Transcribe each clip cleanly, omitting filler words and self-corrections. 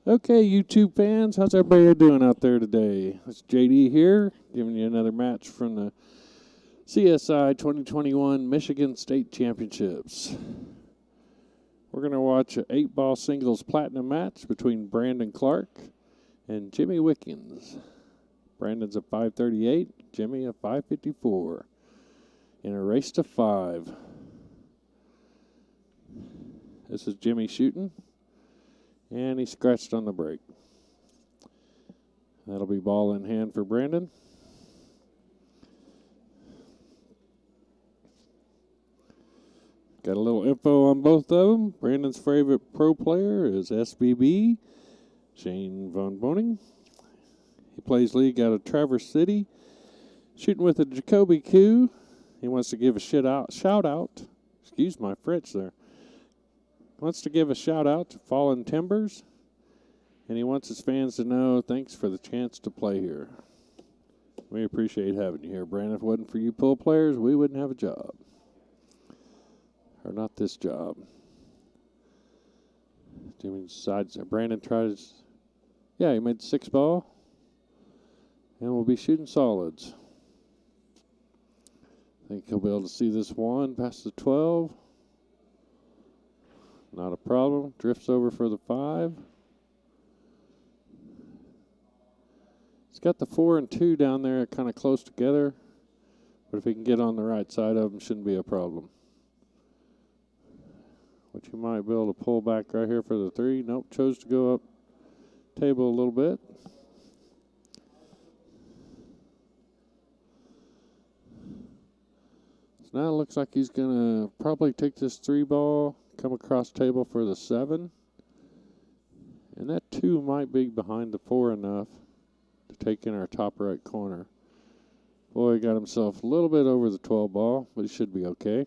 Okay, YouTube fans, how's everybody doing out there today? It's JD here, giving you another match from the CSI 2021 Michigan State Championships. We're going to watch an 8-ball singles platinum match between Brandon Clark and Jimmy Wickings. Brandon's at 538, Jimmy at 554 in a race to 5. This is Jimmy shooting. And he scratched on the break. That'll be ball in hand for Brandon. Got a little info on both of them. Brandon's favorite pro player is SBB, Shane Von Boning. He plays league out of Traverse City. Shooting with a Jacoby Q. He wants to give a shout out. Excuse my French there. Wants to give a shout out to Fallen Timbers, and he wants his fans to know thanks for the chance to play here. We appreciate having you here, Brandon. If it wasn't for you pool players, we wouldn't have a job. Or not this job. Jimmy decides that Brandon tries. Yeah, he made 6-ball. And we'll be shooting solids. I think he'll be able to see this one past the 12. Not a problem. Drifts over for the 5. He's got the 4 and 2 down there kind of close together. But if he can get on the right side of them, shouldn't be a problem. Which you might be able to pull back right here for the 3. Nope, chose to go up table a little bit. So now it looks like he's going to probably take this 3-ball. Come across table for the 7. And that 2 might be behind the 4 enough to take in our top right corner. Boy, he got himself a little bit over the 12 ball, but he should be okay.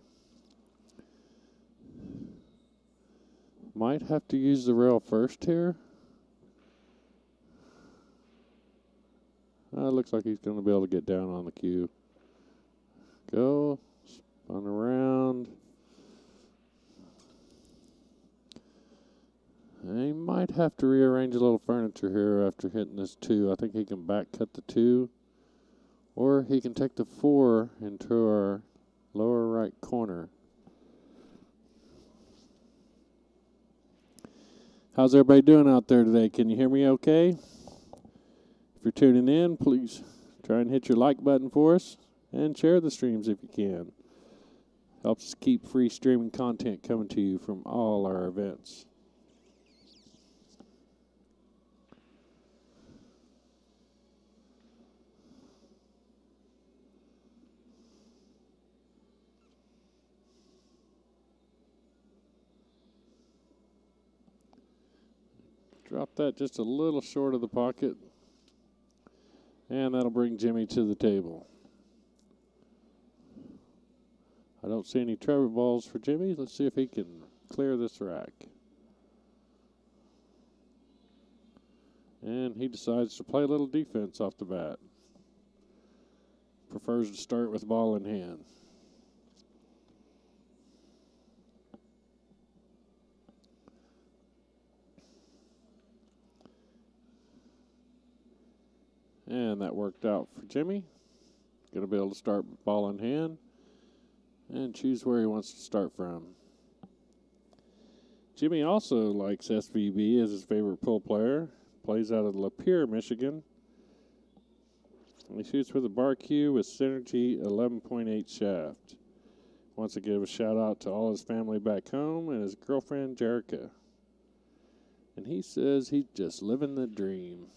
Might have to use the rail first here. Looks like he's going to be able to get down on the cue. Go, spun around. He might have to rearrange a little furniture here after hitting this 2. I think he can back cut the 2. Or he can take the 4 into our lower right corner. How's everybody doing out there today? Can you hear me okay? If you're tuning in, please try and hit your like button for us. And share the streams if you can. Helps us keep free streaming content coming to you from all our events. Drop that just a little short of the pocket. And that'll bring Jimmy to the table. I don't see any Trevor balls for Jimmy. Let's see if he can clear this rack. And he decides to play a little defense off the bat. Prefers to start with ball in hand. And that worked out for Jimmy. Going to be able to start with ball in hand and choose where he wants to start from. Jimmy also likes SVB as his favorite pool player. Plays out of Lapeer, Michigan. And he shoots with a bar cue with Synergy 11.8 shaft. Wants to give a shout out to all his family back home and his girlfriend, Jerica. And he says he's just living the dream.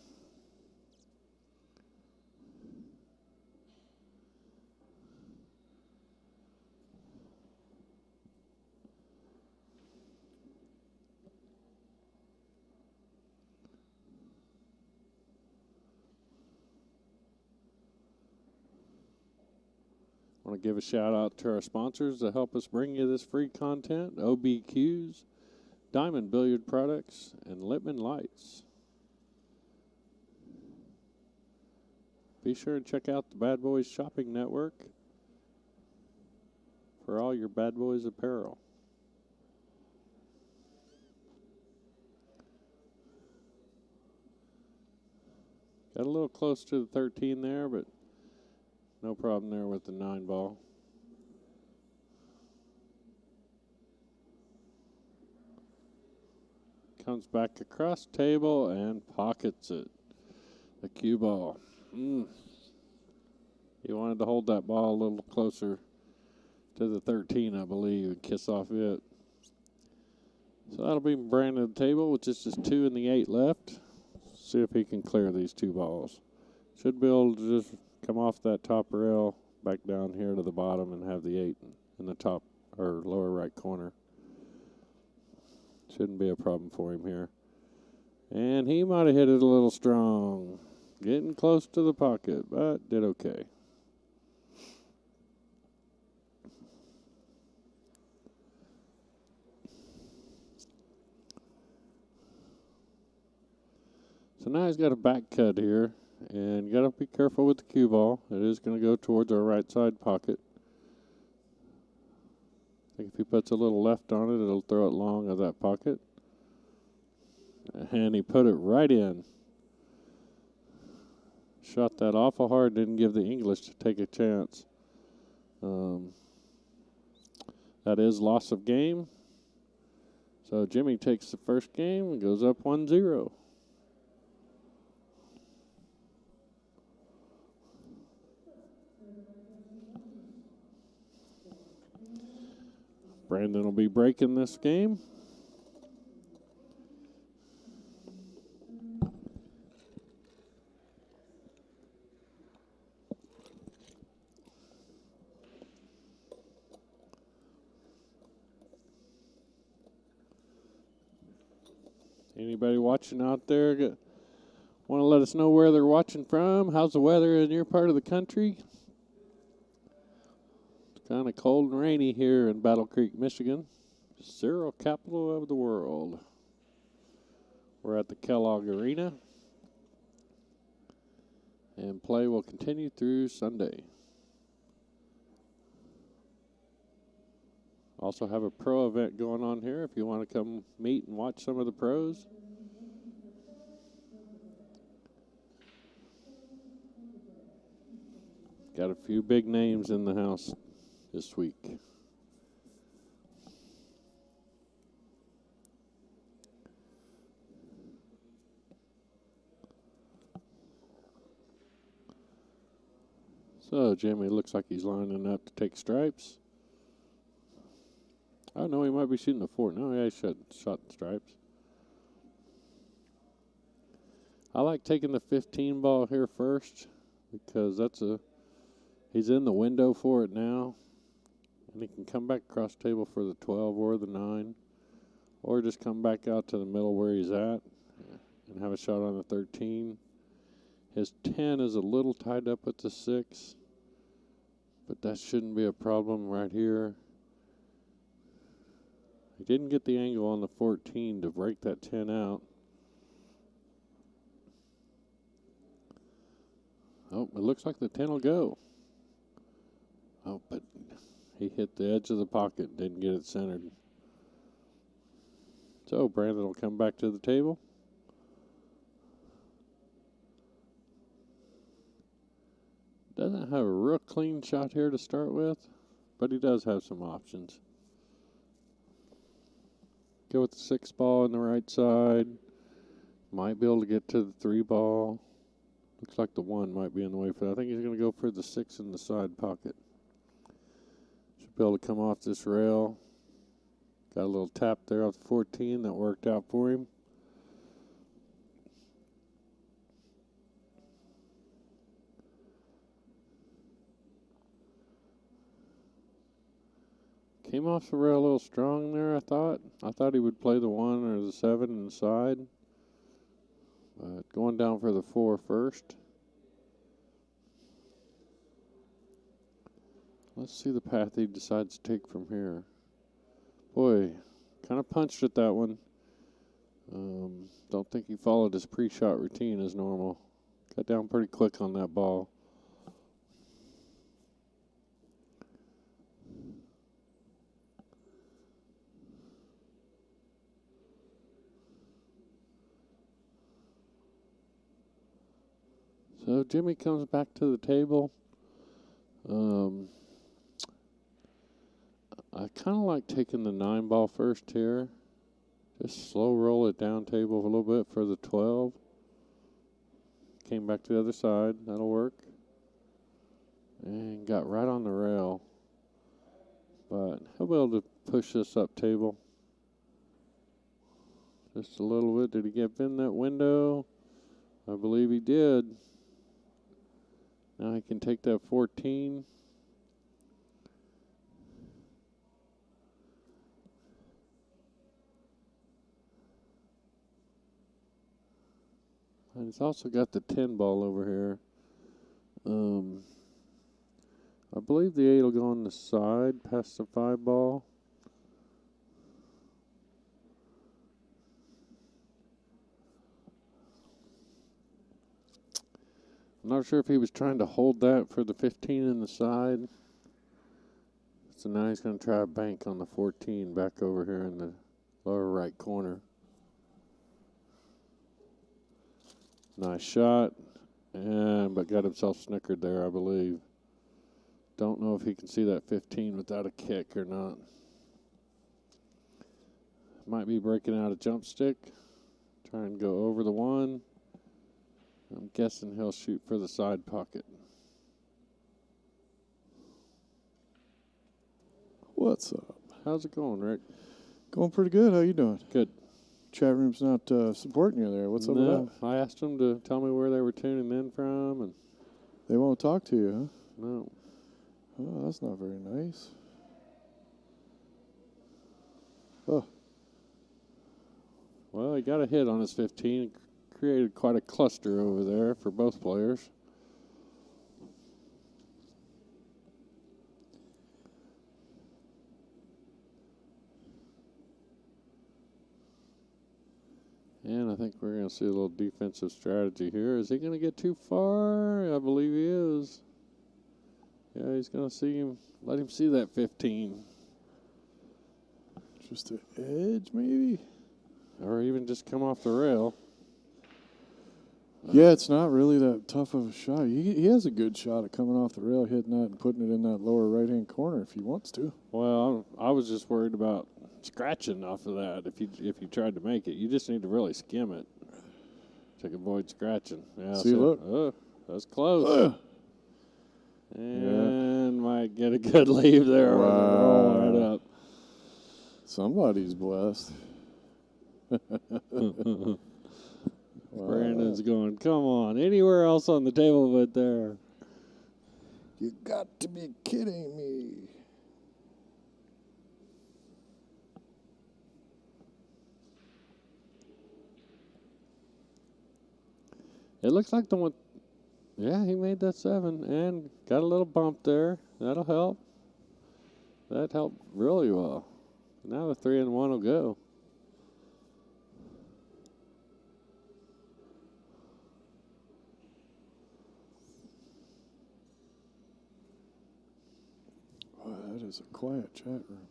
I want to give a shout out to our sponsors that help us bring you this free content. OBQs, Diamond Billiard Products, and Lippman Lights. Be sure and check out the Bad Boys Shopping Network for all your Bad Boys apparel. Got a little close to the 13 there, but no problem there with the 9 ball. Comes back across table and pockets it. The cue ball. He wanted to hold that ball a little closer to the 13, I believe, and kiss off it. So that'll be Brandon at the table with just his 2 and the 8 left. See if he can clear these 2 balls. Should be able to just come off that top rail back down here to the bottom and have the 8 in the top or lower right corner. Shouldn't be a problem for him here. And he might have hit it a little strong. Getting close to the pocket, but did okay. So now he's got a back cut here, and you got to be careful with the cue ball. It is going to go towards our right side pocket. I think if he puts a little left on it, it'll throw it long of that pocket. And he put it right in. Shot that awful hard, didn't give the English to take a chance. That is loss of game. So Jimmy takes the first game and goes up 1-0. Brandon will be breaking this game. Anybody watching out there want to let us know where they're watching from? How's the weather in your part of the country? It's kind of cold and rainy here in Battle Creek, Michigan, cereal capital of the world. We're at the Kellogg Arena, and play will continue through Sunday. Also have a pro event going on here if you want to come meet and watch some of the pros. Got a few big names in the house this week. So Jimmy looks like he's lining up to take stripes. Oh, no, he might be shooting the 4. No, yeah, he shot stripes. I like taking the 15 ball here first because he's in the window for it now. And he can come back across the table for the 12 or the 9. Or just come back out to the middle where he's at and have a shot on the 13. His 10 is a little tied up at the 6. But that shouldn't be a problem right here. He didn't get the angle on the 14 to break that 10 out. Oh, it looks like the 10 will go. Oh, but he hit the edge of the pocket, didn't get it centered. So Brandon will come back to the table. Doesn't have a real clean shot here to start with, but he does have some options. Go with the 6 ball on the right side. Might be able to get to the 3 ball. Looks like the 1 might be in the way for that. I think he's going to go for the 6 in the side pocket. Should be able to come off this rail. Got a little tap there off the 14 that worked out for him. Came off the rail a little strong there, I thought. I thought he would play the 1 or the 7 inside. But going down for the 4 first. Let's see the path he decides to take from here. Boy, kind of punched at that one. Don't think he followed his pre-shot routine as normal. Got down pretty quick on that ball. So Jimmy comes back to the table. I kind of like taking the 9-ball first here. Just slow roll it down table a little bit for the 12. Came back to the other side. That'll work. And got right on the rail. But he'll be able to push this up table. Just a little bit. Did he get in that window? I believe he did. Now he can take that 14. And he's also got the 10 ball over here. I believe the 8 will go on the side past the 5 ball. I'm not sure if he was trying to hold that for the 15 in the side. So now he's going to try a bank on the 14 back over here in the lower right corner. Nice shot, but got himself snickered there, I believe. Don't know if he can see that 15 without a kick or not. Might be breaking out a jump stick. Try and go over the 1. I'm guessing he'll shoot for the side pocket. What's up? How's it going, Rick? Going pretty good. How you doing? Good. Chat room's not supporting you there. What's up with that? I asked them to tell me where they were tuning in from, and They won't talk to you, huh? no. Oh, that's not very nice. Oh, Well, he got a hit on his 15. Created quite a cluster over there for both players. And I think we're going to see a little defensive strategy here. Is he going to get too far? I believe he is. Yeah, he's going to see him. Let him see that 15. just an edge, maybe? Or even just come off the rail. Yeah, it's not really that tough of a shot. He has a good shot at coming off the rail, hitting that and putting it in that lower right-hand corner if he wants to. Well, I was just worried about scratching off of that if you tried to make it. You just need to really skim it to avoid scratching. Yeah, See, look. Oh, that's close. And might get a good leave there. Wow. Roll right up. Somebody's blessed. Wow. Brandon's going, come on, anywhere else on the table but there. You got to be kidding me. It looks like the one, yeah, he made that 7 and got a little bump there. That'll help. That helped really well. Now the 3 and 1 will go. Wow, that is a quiet chat room.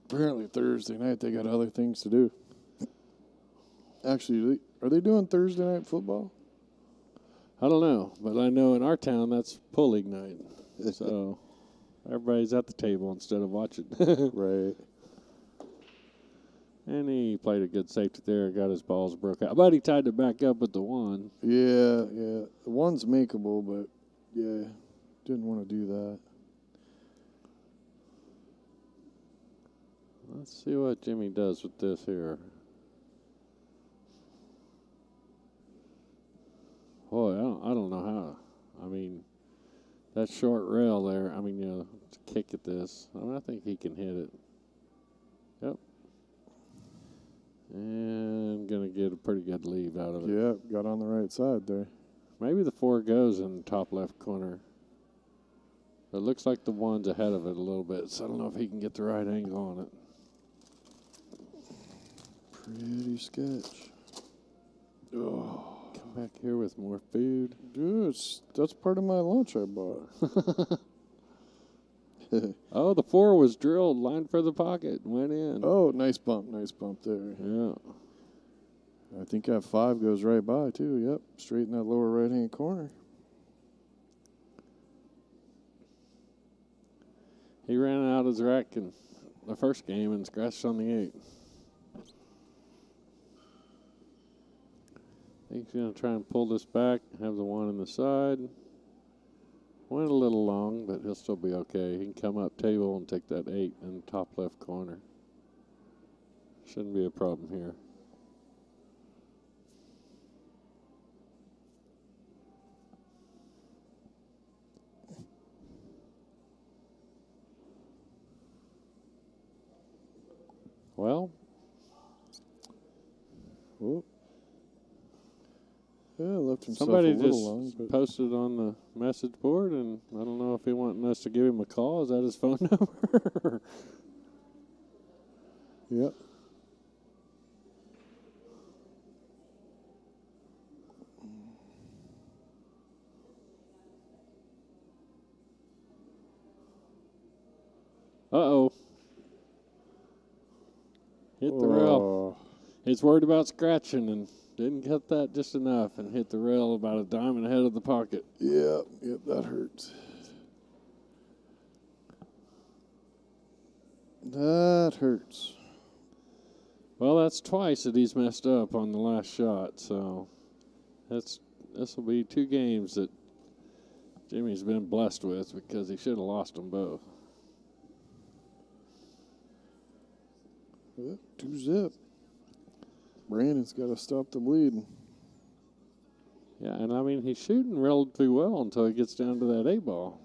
Apparently Thursday night they got other things to do. Actually, are they doing Thursday night football? I don't know, but I know in our town that's pool league night. So everybody's at the table instead of watching. Right. And he played a good safety there, got his balls broke out. But he tied it back up with the 1. Yeah. The one's makeable, but yeah, didn't want to do that. Let's see what Jimmy does with this here. Boy, I don't know how. I mean, that short rail there, to kick at this, I think he can hit it. Yep. And going to get a pretty good leave out of it. Yeah, got on the right side there. Maybe the 4 goes in the top left corner. It looks like the 1's ahead of it a little bit, so I don't know if he can get the right angle on it. Pretty sketch. Oh. Come back here with more food. Dude, that's part of my lunch I bought. Oh, the 4 was drilled, lined for the pocket, went in. Oh, nice bump there. Yeah. I think that 5 goes right by, too. Yep, straight in that lower right-hand corner. He ran out his rack in the first game and scratched on the 8. I think he's going to try and pull this back, have the 1 in the side. Went a little long, but he'll still be okay. He can come up table and take that 8 in the top left corner. Shouldn't be a problem here. Well, Oh. Yeah, left himself somebody a little just long. But posted on the message board, and I don't know if he wanting us to give him a call. Is that his phone number? yep. Uh-oh. Hit the rail. Oh. He's worried about scratching and didn't cut that just enough and hit the rail about a diamond ahead of the pocket. Yep, that hurts. That hurts. Well, that's twice that he's messed up on the last shot, so this will be 2 games that Jimmy's been blessed with because he should have lost them both. 2-zip. Brandon's got to stop the bleeding. Yeah, and I mean, he's shooting relatively well until he gets down to that 8 ball.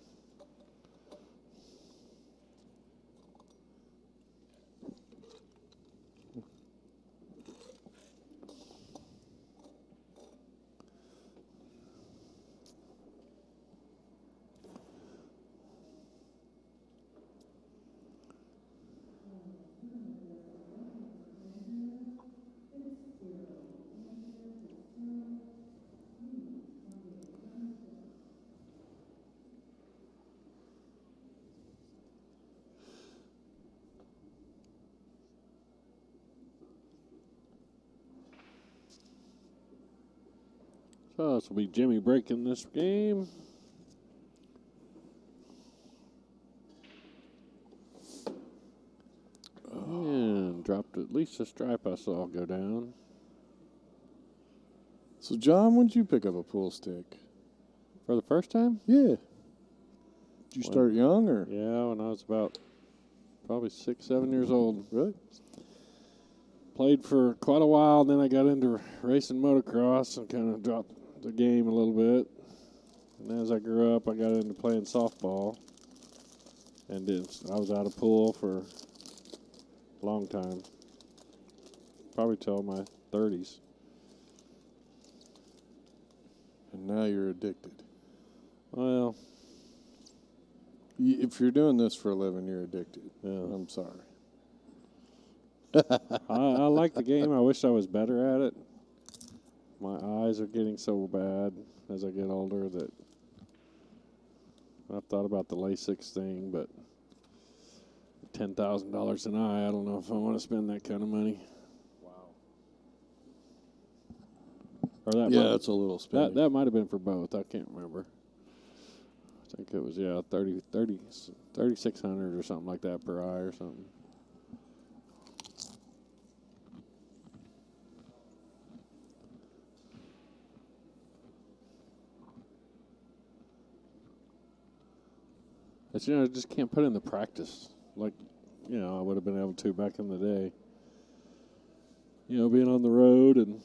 So this will be Jimmy breaking this game. And dropped at least a stripe I saw go down. So, John, when did you pick up a pool stick? For the first time? Yeah. Did you When- start young or? Yeah, when I was about probably 6, 7 years old. Really? Played for quite a while, then I got into racing motocross and kind of dropped the game a little bit. And as I grew up, I got into playing softball. And I was out of pool for a long time. Probably till my 30s. And now you're addicted. Well, If you're doing this for a living, you're addicted. yeah. I'm sorry. I like the game. I wish I was better at it. My eyes are getting so bad as I get older that I've thought about the LASIK thing, but $10,000 an eye, I don't know if I want to spend that kind of money. Wow. Or that Yeah, might, that's a little spending. that might have been for both. I can't remember. I think it was 3,600 or something like that per eye or something. It's, I just can't put in the practice like, I would have been able to back in the day. Being on the road and...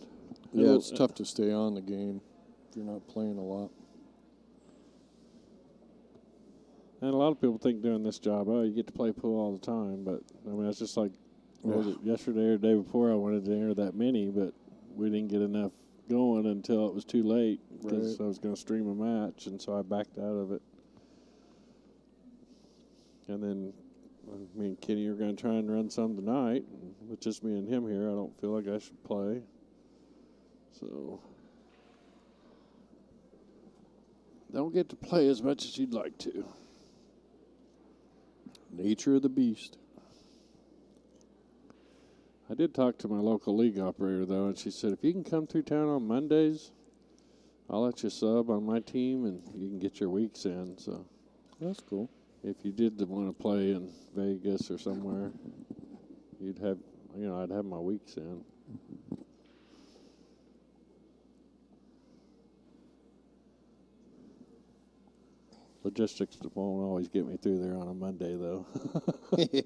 Yeah, it's tough to stay on the game if you're not playing a lot. And a lot of people think doing this job, you get to play pool all the time. But, I mean, it's just like, what was it, yesterday or the day before I wanted to enter that mini, but we didn't get enough going until it was too late because I was going to stream a match, and so I backed out of it. And then me and Kenny are going to try and run some tonight. And with just me and him here, I don't feel like I should play. So, don't get to play as much as you'd like to. Nature of the beast. I did talk to my local league operator, though, and she said, if you can come through town on Mondays, I'll let you sub on my team, and you can get your weeks in. So That's cool. if you did want to play in Vegas or somewhere, you'd have, I'd have my weeks in. Logistics won't always get me through there on a Monday, though. Yeah.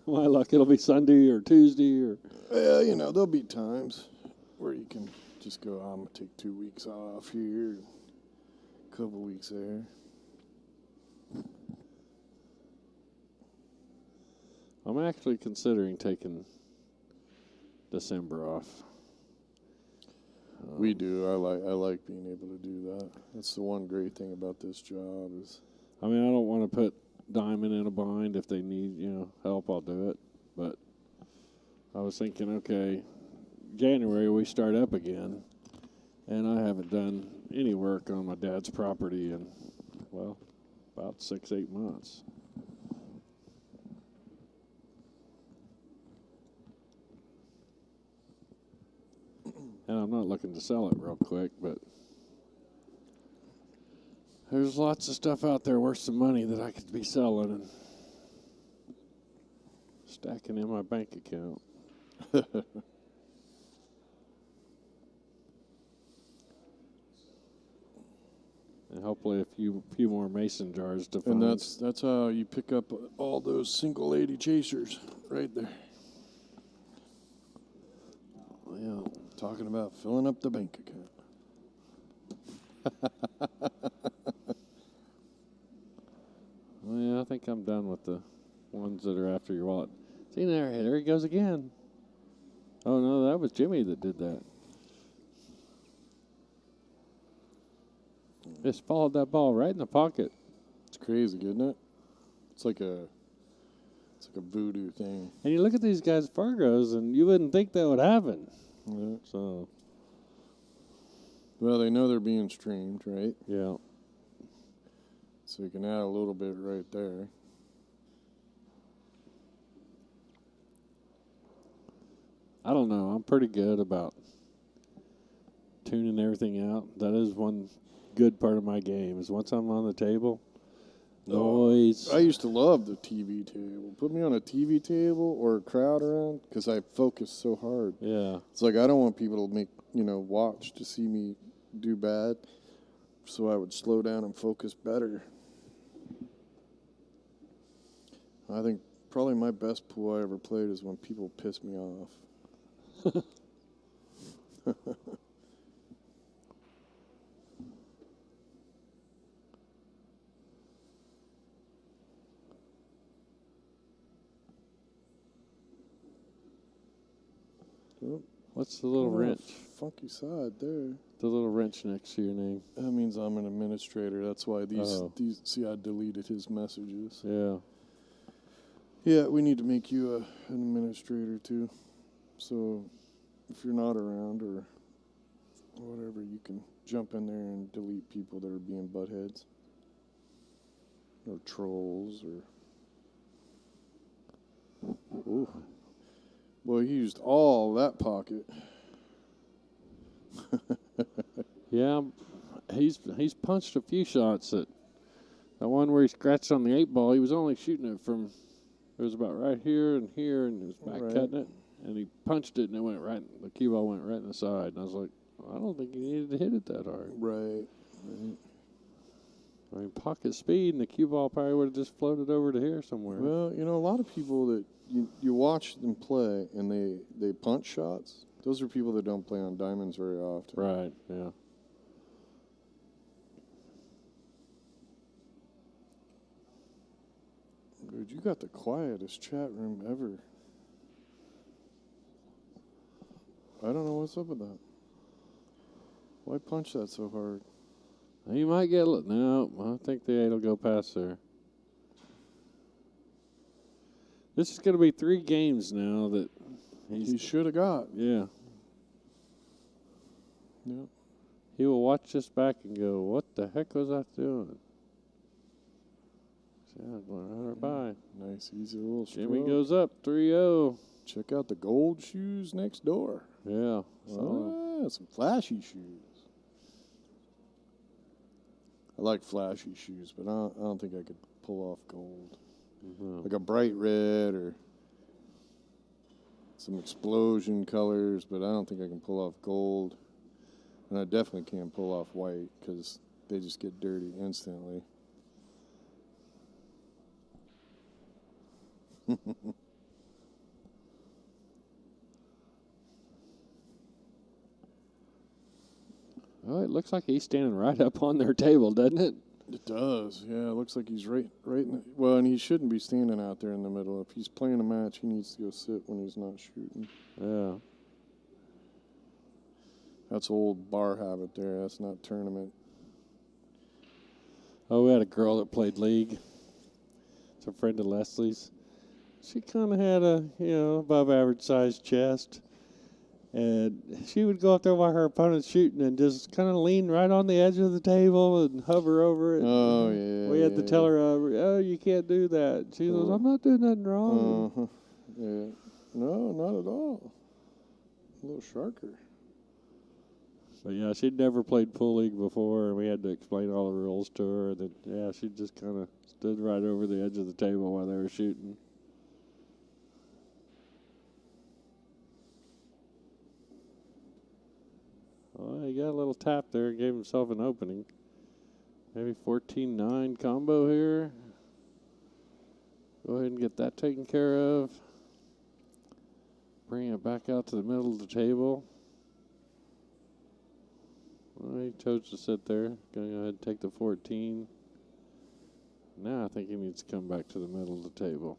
My luck, it'll be Sunday or Tuesday or. Well, there'll be times where you can just go, I'm going to take 2 weeks off here, a couple weeks there. I'm actually considering taking December off. We do. I like being able to do that. That's the one great thing about this job is. I mean, I don't want to put Diamond in a bind. If they need, help, I'll do it. But I was thinking, okay, January we start up again, and I haven't done any work on my dad's property in, well, about 6-8 months. And I'm not looking to sell it real quick, but there's lots of stuff out there worth some money that I could be selling and stacking in my bank account. And hopefully a few more mason jars to find. And that's how you pick up all those single lady chasers right there. Yeah. Talking about filling up the bank account. Well, yeah, I think I'm done with the ones that are after your wallet. See, there he goes again. Oh, no, that was Jimmy that did that. Just followed that ball right in the pocket. It's crazy, isn't it? It's like a voodoo thing. And you look at these guys' Fargos, and you wouldn't think that would happen. Yeah. So, Well, they know they're being streamed, right? yeah. So you can add a little bit right there. I don't know. I'm pretty good about tuning everything out. That is one good part of my game, is once I'm on the table, noise. I used to love the TV table. Put me on a TV table or a crowd around because I focus so hard. Yeah. It's like I don't want people to watch to see me do bad. So I would slow down and focus better. I think probably my best pool I ever played is when people piss me off. What's the little wrench? Funky side there. The little wrench next to your name. That means I'm an administrator. That's why these see, I deleted his messages. Yeah. Yeah, we need to make you an administrator too. So if you're not around or whatever, you can jump in there and delete people that are being buttheads or trolls or. Ooh. Well, he used all that pocket. Yeah, he's punched a few shots at that one where he scratched on the 8 ball. He was only shooting it from, it was about right here, and he was back cutting it, and he punched it, and it went right, the cue ball went right in the side. And I was like, I don't think he needed to hit it that hard. Right. I mean, pocket speed, and the cue ball probably would have just floated over to here somewhere. Well, a lot of people that you watch them play and they punch shots. Those are people that don't play on diamonds very often. Right, yeah. Dude, you got the quietest chat room ever. I don't know what's up with that. Why punch that so hard? You might get, no, I think the 8 will go past there. This is going to be 3 games now that he should have got. Yeah. Yep. He will watch this back and go, what the heck was I doing? Yeah, going right by. Nice, easy little stroke. Jimmy goes up 3-0. check out the gold shoes next door. Yeah. Some flashy shoes. I like flashy shoes, but I don't think I could pull off gold. Mhm. Like a bright red or some explosion colors, but I don't think I can pull off gold. And I definitely can't pull off white because they just get dirty instantly. Oh, it looks like he's standing right up on their table, doesn't it? It does, yeah. It looks like he's right in the, well, and he shouldn't be standing out there in the middle. If he's playing a match, he needs to go sit when he's not shooting. Yeah. That's old bar habit there. That's not tournament. Oh, we had a girl that played league. It's a friend of Leslie's. She kind of had a, above average sized chest. And she would go up there while her opponent's shooting and just kind of lean right on the edge of the table and hover over it. Oh, yeah. We had to tell her, oh, you can't do that. She goes, I'm not doing nothing wrong. Uh-huh. Yeah. No, not at all. A little sharker. But, yeah, she'd never played pool league before, and we had to explain all the rules to her. And then, yeah, she just kind of stood right over the edge of the table while they were shooting. Well, he got a little tap there and gave himself an opening. Maybe 14-9 combo here. Go ahead and get that taken care of. Bring it back out to the middle of the table. Well, he chose to sit there. Going to go ahead and take the 14. Now I think he needs to come back to the middle of the table.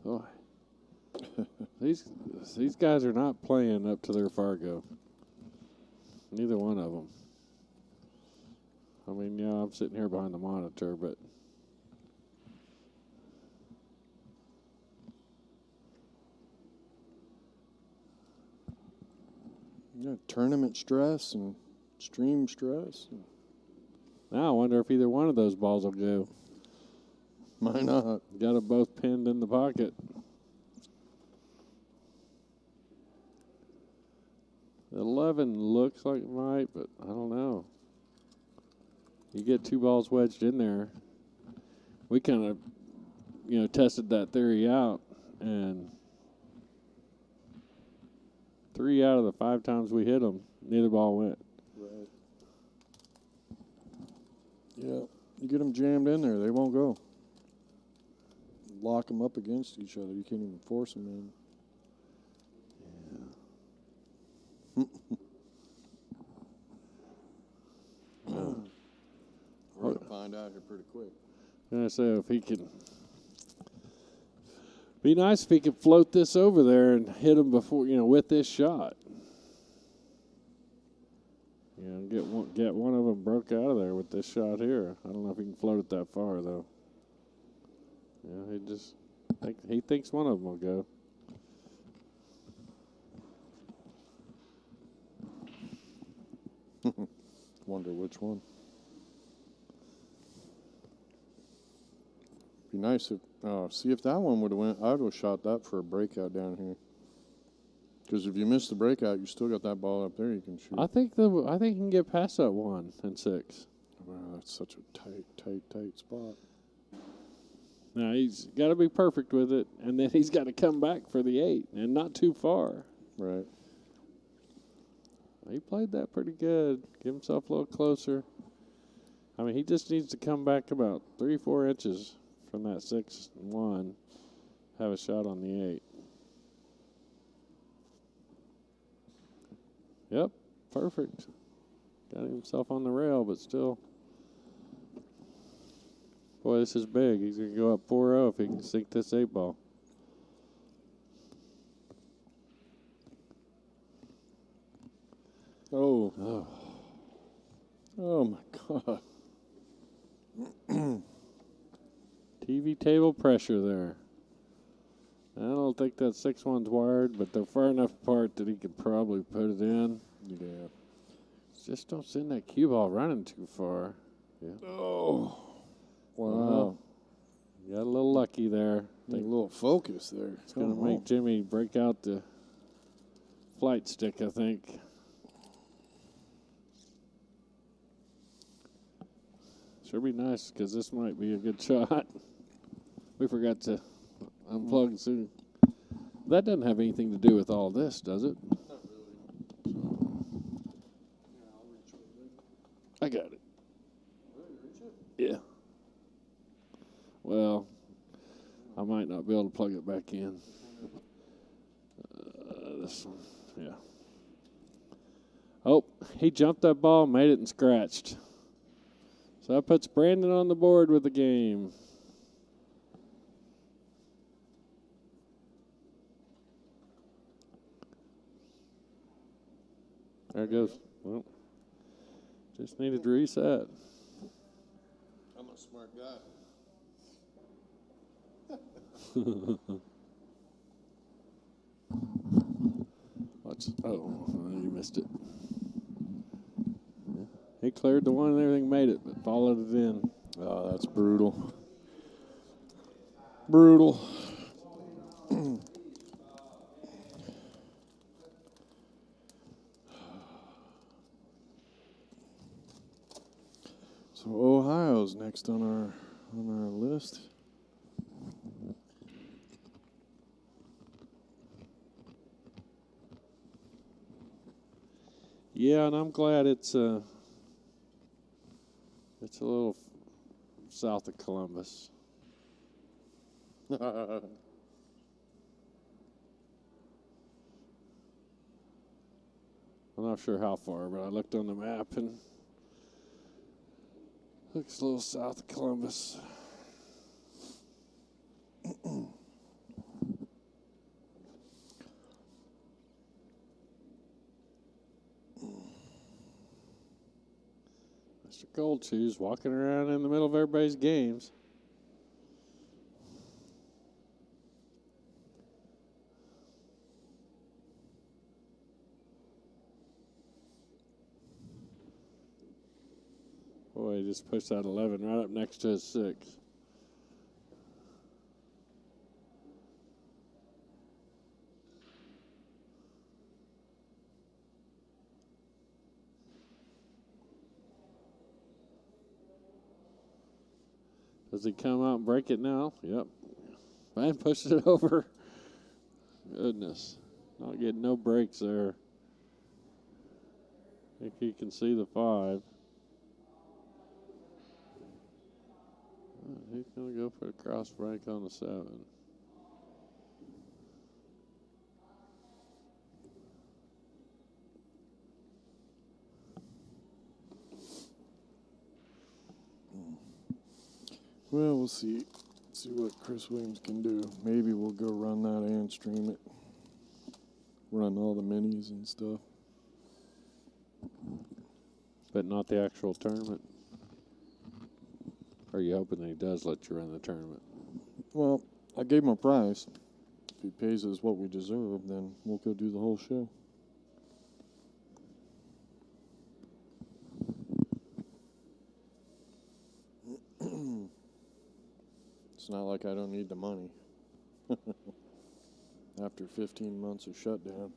Oh, these guys are not playing up to their Fargo. Neither one of them. I mean, yeah, I'm sitting here behind the monitor, but Yeah, tournament stress and stream stress. now I wonder if either one of those balls will go. Why not? Got them both pinned in the pocket. The 11 looks like it might, but I don't know. You get two balls wedged in there. We kind of, tested that theory out, and 3 out of the 5 times we hit them, neither ball went. Right. Yeah, you get them jammed in there, they won't go. Lock them up against each other. You can't even force them in. We're going to find out here pretty quick. And I say if he can, be nice if he could float this over there and hit him before, with this shot. Get one of them broke out of there with this shot here. I don't know if he can float it that far though. Yeah, he thinks one of them will go. Wonder which one. Be nice if, see if that one would have went. I would have shot that for a breakout down here. Because if you miss the breakout, you still got that ball up there you can shoot. I think he can get past that 1 and 6. Wow, that's such a tight spot. Now he's got to be perfect with it, and then he's got to come back for the 8, and not too far. Right. He played that pretty good. Give himself a little closer. I mean, he just needs to come back about 3-4 inches from that 6 and 1. Have a shot on the 8. Yep, perfect. Got himself on the rail, but still. Boy, this is big. He's going to go up 4-0 if he can sink this 8 ball. Oh. Oh, my God. TV table pressure there. I don't think that 6-1's wired, but they're far enough apart that he could probably put it in. Yeah. Just don't send that cue ball running too far. Yeah. Oh, wow. Well, got a little lucky there. A little focus there. It's going to make Jimmy break out the flight stick, I think. Sure be nice because this might be a good shot. We forgot to unplug soon. That doesn't have anything to do with all this, does it? Not really. Yeah, I'll reach over. I got it. Really, reach it? Yeah. Well, I might not be able to plug it back in. This one, yeah. Oh, he jumped that ball, made it, and scratched. So that puts Brandon on the board with the game. There it goes. Well, just needed to reset. I'm a smart guy. You missed it. Yeah. He cleared the one and everything made it, but followed it in. Oh, that's brutal. Brutal. So Ohio's next on our list. Yeah, and I'm glad it's a little south of Columbus. I'm not sure how far, but I looked on the map and looks a little south of Columbus. Mr. Gold Shoes walking around in the middle of everybody's games. Boy, he just pushed that 11 right up next to his 6. Does he come out and break it now? Yep. Man pushed it over. Goodness. Not getting no breaks there. I think he can see the 5. He's going to go for the cross rank on the 7. Well, we'll see. See what Chris Williams can do. Maybe we'll go run that and stream it. Run all the minis and stuff. But not the actual tournament. Or are you hoping that he does let you run the tournament? Well, I gave him a price. If he pays us what we deserve, then we'll go do the whole show. It's not like I don't need the money. After 15 months of shutdown.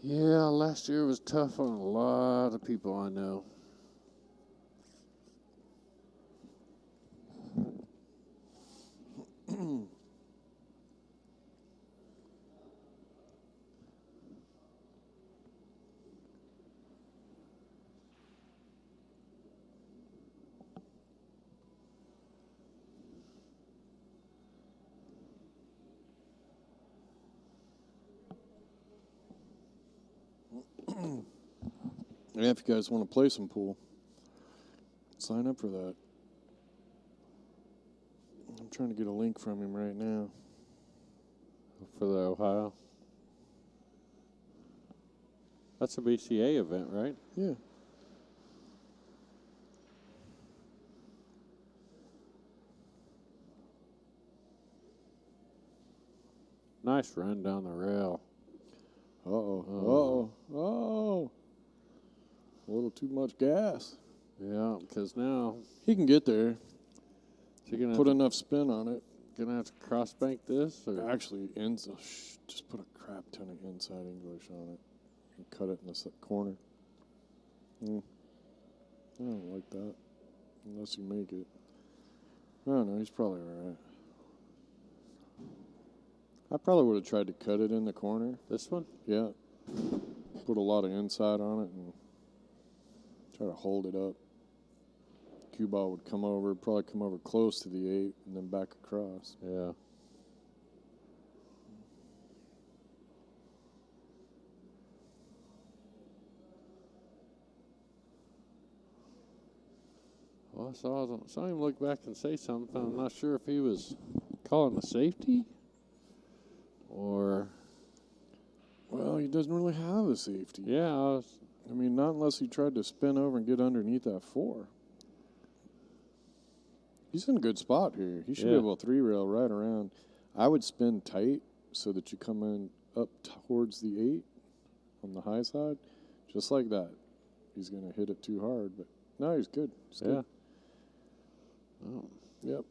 Yeah, last year was tough on a lot of people I know. Yeah, if you guys want to play some pool, sign up for that. I'm trying to get a link from him right now. For the Ohio. That's a BCA event, right? Yeah. Nice run down the rail. Uh-oh. Uh-oh. Oh. A little too much gas. Yeah, because now He can get there. you're gonna Put enough spin on it. gonna have to cross bank this, or Actually, just put a crap ton of inside English on it and cut it in the corner. I don't like that unless you make it. I don't know. He's probably all right. I probably would have tried to cut it in the corner. this one? Yeah. Put a lot of inside on it and try to hold it up. Cue ball would probably come over close to the 8 and then back across. Yeah. Well, I saw him look back and say something. I'm not sure if he was calling a safety or. Well, he doesn't really have a safety. Yeah, I mean, not unless he tried to spin over and get underneath that 4. He's in a good spot here. He should be able to 3-rail right around. I would spin tight so that you come in up towards the 8 on the high side, just like that. He's going to hit it too hard, but no, he's good. He's good. Oh. Yep.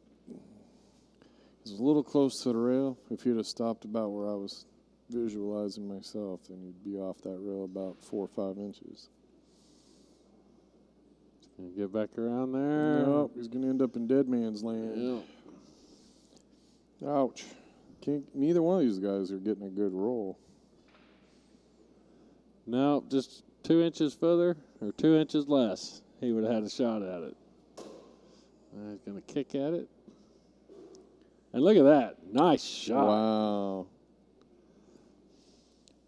He's a little close to the rail. If he'd have stopped about where I was visualizing myself, then he'd be off that rail about 4 or 5 inches. Gonna get back around there. Nope, he's going to end up in dead man's land. Yeah. Ouch. Neither one of these guys are getting a good roll. No, just 2 inches further or 2 inches less, he would have had a shot at it. He's going to kick at it. And look at that. Nice shot. Wow.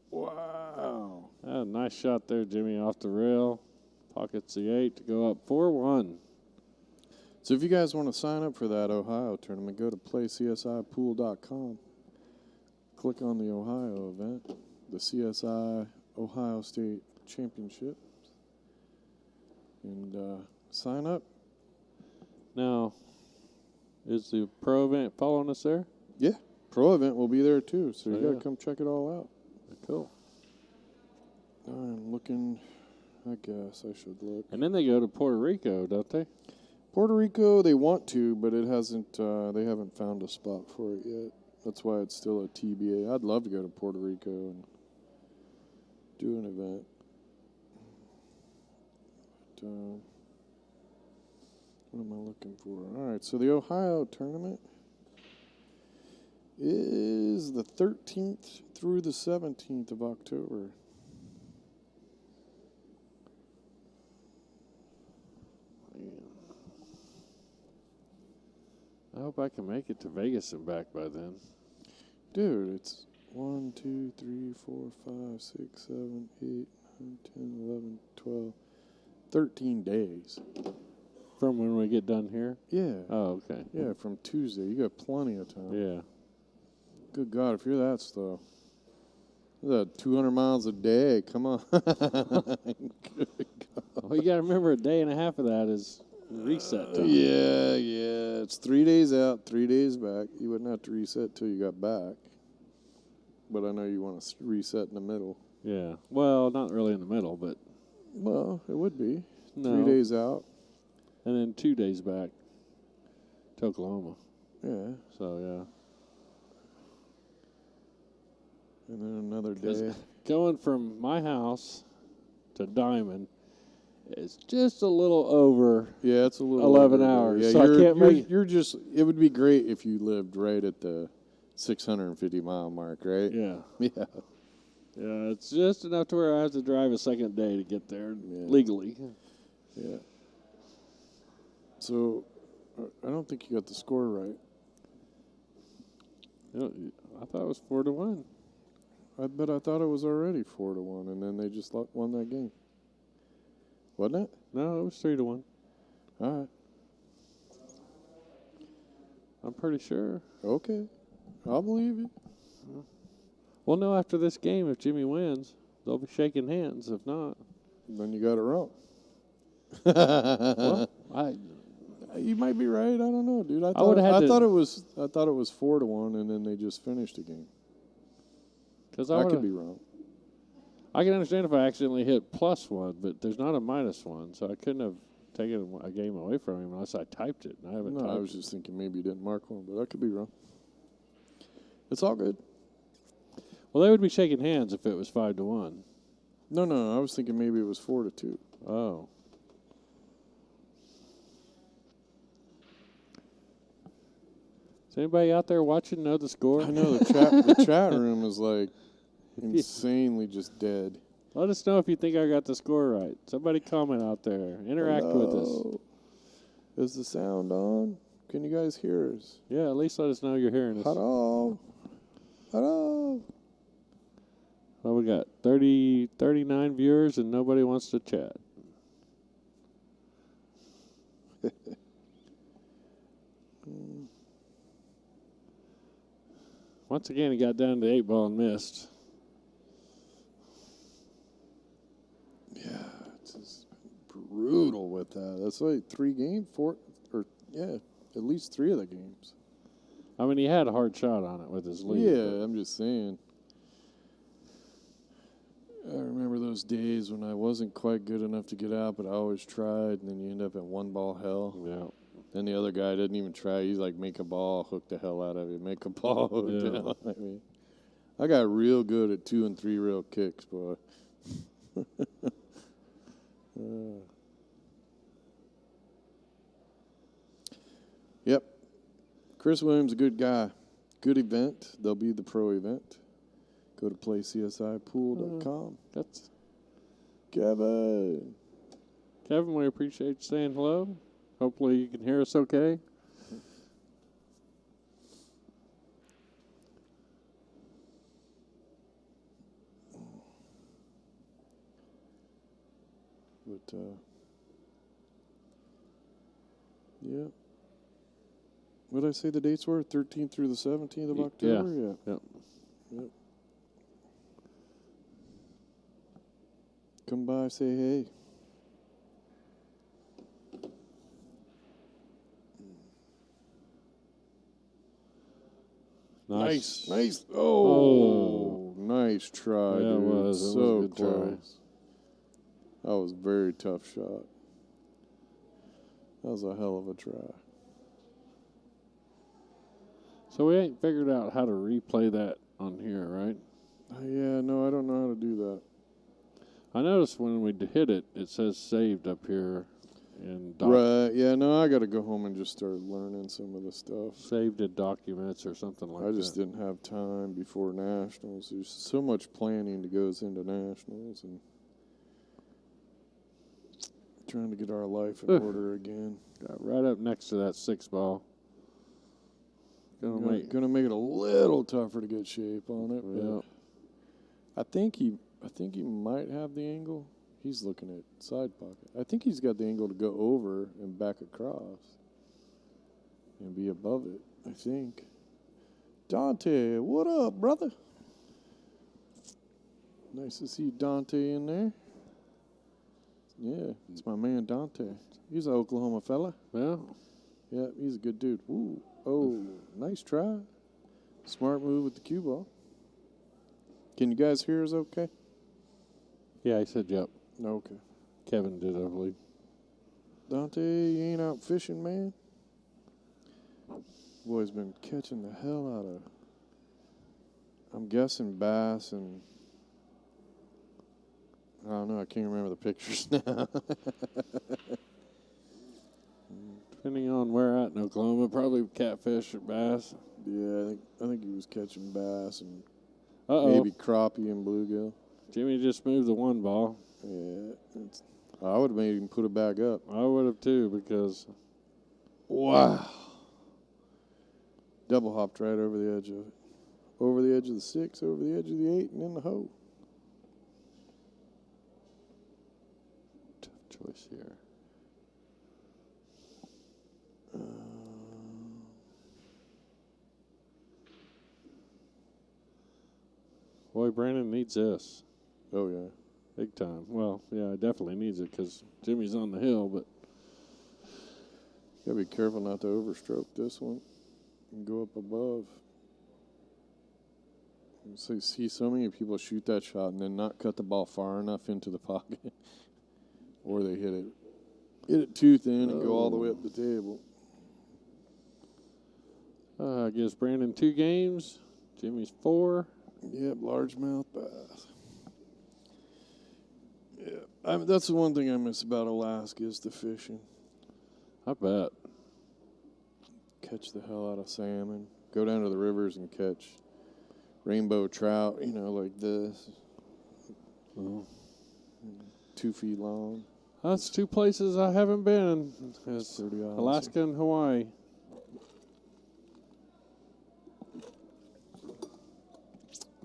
Wow. A nice shot there, Jimmy, off the rail. Pockets the 8 to go up 4-1. So if you guys want to sign up for that Ohio tournament, go to playcsipool.com. Click on the Ohio event, the CSI Ohio State Championship, and sign up. Now, is the pro event following us there? Yeah, pro event will be there too, so you got yeah. to come check it all out. Cool. I'm looking. I guess I should look. And then they go to Puerto Rico, don't they? Puerto Rico, they want to, but it hasn't. They haven't found a spot for it yet. That's why it's still a TBA. I'd love to go to Puerto Rico and do an event. But, what am I looking for? All right, so the Ohio tournament is the 13th through the 17th of October. I hope I can make it to Vegas and back by then. Dude, it's 1, 2, 3, 4, 5, 6, 7, 8, 9, 10, 11, 12, 13 days. From when we get done here? Yeah. Oh, okay. Yeah, from Tuesday. You got plenty of time. Yeah. Good God, if you're that slow. That's 200 miles a day. Come on. Good God. Well, you got to remember a day and a half of that is reset time. Yeah. It's 3 days out, 3 days back. You wouldn't have to reset till you got back. But I know you want to reset in the middle. Yeah. Well, not really in the middle, but. Well, it would be. No. 3 days out. And then 2 days back to Oklahoma. Yeah. So, yeah. And then another day. Going from my house to Diamond is just a little over. Yeah, it's a little 11 over, hours. Yeah, So I can't make. You're just. It would be great if you lived right at the 650-mile mark, right? Yeah. Yeah. Yeah, it's just enough to where I have to drive a second day to get there legally. Yeah. So, I don't think you got the score right. I thought it was 4-1. I thought it was already 4-1, and then they just won that game. Wasn't it? No, it was 3-1. All right. I'm pretty sure. Okay. I'll believe you. Well, no, after this game, if Jimmy wins, they'll be shaking hands. If not, Then you got it wrong. well, You might be right. I don't know, dude. I thought it was 4-1, and then they just finished the game. Because I could be wrong. I can understand if I accidentally hit +1, but there's not a -1, so I couldn't have taken a game away from him unless I typed it. And I haven't No, typed I was just thinking maybe you didn't mark one, but I could be wrong. It's all good. Well, they would be shaking hands if it was 5-1. No, I was thinking maybe it was 4-2. Oh. Is anybody out there watching know the score? I know the chat room is like insanely just dead. Let us know if you think I got the score right. Somebody comment out there. Interact with us. Hello? Is the sound on? Can you guys hear us? Yeah, at least let us know you're hearing us. Hello? Hello? Well, we got 39 viewers and nobody wants to chat. Once again, he got down to 8 ball and missed. Yeah, it's just brutal with that. That's like 3 games, 4, or yeah, at least 3 of the games. I mean, he had a hard shot on it with his lead. Yeah, I'm just saying. I remember those days when I wasn't quite good enough to get out, but I always tried, and then you end up at 1 ball hell. Yeah. Then the other guy didn't even try. He's like, make a ball, hook the hell out of it. Make a ball, hook the hell out of me. I got real good at 2 and 3 rail kicks, boy. Yep. Chris Williams, a good guy. Good event. They'll be the pro event. Go to playcsipool.com. That's Kevin. Kevin, we appreciate you saying hello. Hopefully you can hear us okay. But, yeah. What did I say the dates were? 13th through the 17th of October? Yeah. Yep. Come by, say hey. Nice. Oh, nice try, Yeah, dude. it was. It So was a good try. close. That was a very tough shot. That was a hell of a try. So we ain't figured out how to replay that on here, right? Yeah, no, I don't know how to do that. I noticed when we hit it, it says saved up here. Right, yeah, no, I got to go home and just start learning some of the stuff. Saved in documents or something like that. I just didn't have time before nationals. There's so much planning that goes into nationals and trying to get our life in order again. Got right up next to that 6 ball. Gonna make it a little tougher to get shape on it. Yeah. I think he might have the angle. He's looking at side pocket. I think he's got the angle to go over and back across and be above it, I think. Dante, what up, brother? Nice to see Dante in there. Yeah, it's my man Dante. He's an Oklahoma fella. Yeah. Yeah, he's a good dude. Ooh, oh, nice try. Smart move with the cue ball. Can you guys hear us okay? Yeah, I said yep. Okay. Kevin did, I believe. Dante, you ain't out fishing, man? Boy's been catching the hell out of, I'm guessing bass and, I don't know, I can't remember the pictures now. Depending on where at in Oklahoma, probably catfish or bass. Yeah, I think he was catching bass and Uh-oh. maybe crappie and bluegill. Jimmy just moved the 1 ball. Yeah, I would have made him put it back up. I would have too because... Wow. Double hopped right over the edge of it. Over the edge of the 6, over the edge of the 8, and in the hole. Tough choice here. Boy, Brandon needs this. Oh, yeah. Big time. Well, yeah, it definitely needs it because Jimmy's on the hill, but... Gotta be careful not to overstroke this one and go up above. So you see so many people shoot that shot and then not cut the ball far enough into the pocket, or they hit it too thin and go all the way up the table. I guess Brandon 2 games, Jimmy's 4. Yep, largemouth bass. Yeah, that's the one thing I miss about Alaska is the fishing. I bet. Catch the hell out of salmon. Go down to the rivers and catch rainbow trout, like this. Oh. 2 feet long. That's 2 places I haven't been. It's pretty awesome. Alaska and Hawaii.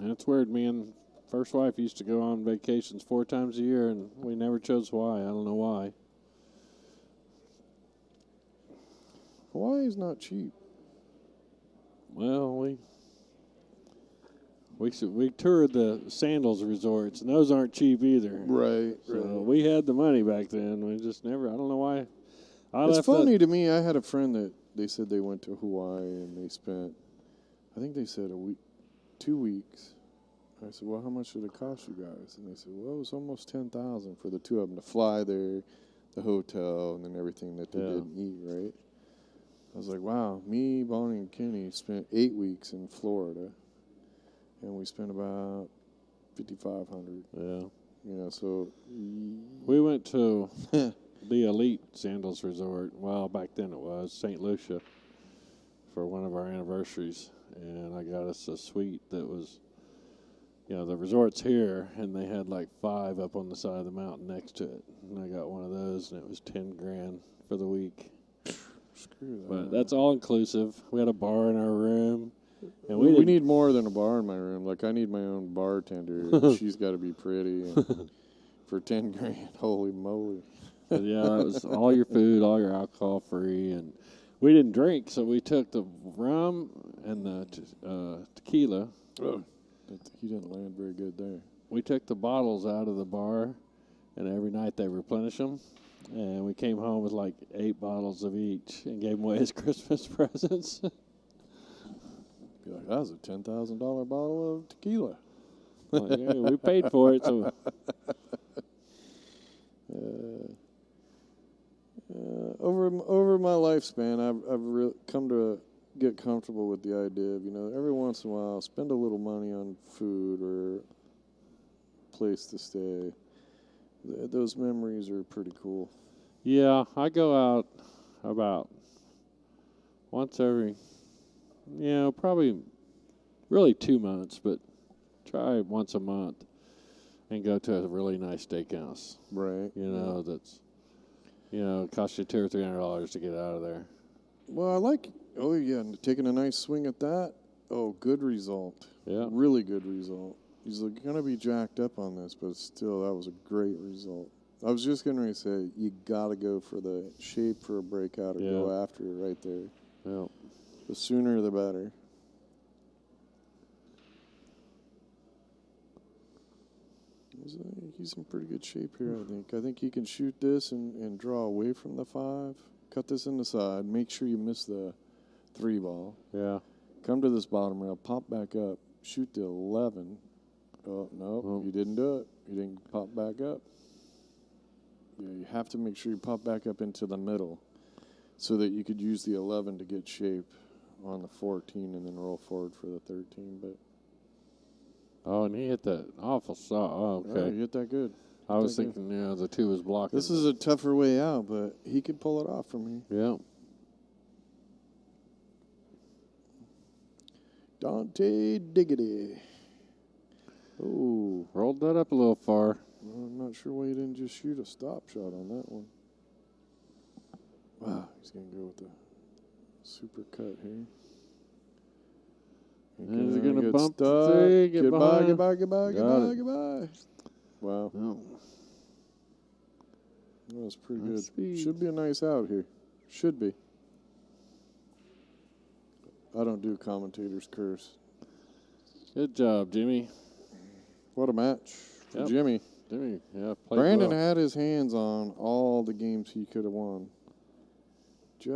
And it's weird. Me and first wife used to go on vacations 4 times a year, and we never chose Hawaii. I don't know why. Hawaii's not cheap. Well, we toured the Sandals resorts, and those aren't cheap either. Right, So we had the money back then. We just never. I don't know why. It's funny to me. I had a friend that they said they went to Hawaii and they spent, I think they said 2 weeks. I said, well, how much did it cost you guys? And they said, well, it was almost $10,000 for the 2 of them to fly there, the hotel, and then everything that they didn't eat, right? I was like, wow, me, Bonnie, and Kenny spent 8 weeks in Florida, and we spent about $5,500. Yeah. So we went to the Elite Sandals Resort. Well, back then it was St. Lucia for one of our anniversaries, and I got us a suite that was, the resort's here, and they had like 5 up on the side of the mountain next to it, and I got one of those, and it was $10,000 for the week. Screw that. But that's all inclusive. We had a bar in our room, and we need more than a bar in my room. Like, I need my own bartender. And she's got to be pretty. And for $10,000, holy moly! But yeah, it was all your food, all your alcohol free, and we didn't drink, so we took the rum and the tequila. Oh, he didn't land very good there. We took the bottles out of the bar, and every night they replenish them. And we came home with like 8 bottles of each and gave them away as Christmas presents. Be like, that was a $10,000 bottle of tequila. Like, yeah, we paid for it, so. Over my lifespan, I've come to get comfortable with the idea of, every once in a while, spend a little money on food or place to stay. Those memories are pretty cool. Yeah, I go out about once every, probably really 2 months, but try once a month and go to a really nice steakhouse. Right. That's, it costs you $200 or $300 to get out of there. Well, taking a nice swing at that. Oh, good result. Yeah. Really good result. He's going to be jacked up on this, but still, that was a great result. I was just going to say, you got to go for the shape for a breakout or go after it right there. Yeah. The sooner, the better. He's in pretty good shape here, I think. I think he can shoot this and draw away from the 5. Cut this in the side. Make sure you miss the 3 ball. Yeah. Come to this bottom rail. Pop back up. Shoot the 11. Oh, no, you didn't do it. You didn't pop back up. Yeah, you have to make sure you pop back up into the middle so that you could use the 11 to get shape on the 14 and then roll forward for the 13. But oh, and he hit that awful shot. Oh, okay. Oh, you hit that good. I was thinking, the 2 was blocking. This is a tougher way out, but he could pull it off from here. Yeah. Dante Diggity. Oh. Rolled that up a little far. Well, I'm not sure why you didn't just shoot a stop shot on that one. Wow, he's going to go with the super cut here. Is he going to bump stuck. the thing? Goodbye. Wow. Oh. That was pretty That's good. speed. Should be a nice out here. Should be. I don't do commentators curse. Good job, Jimmy. What a match for Jimmy. Jimmy, played Brandon well. had his hands on all the games he could have won. Just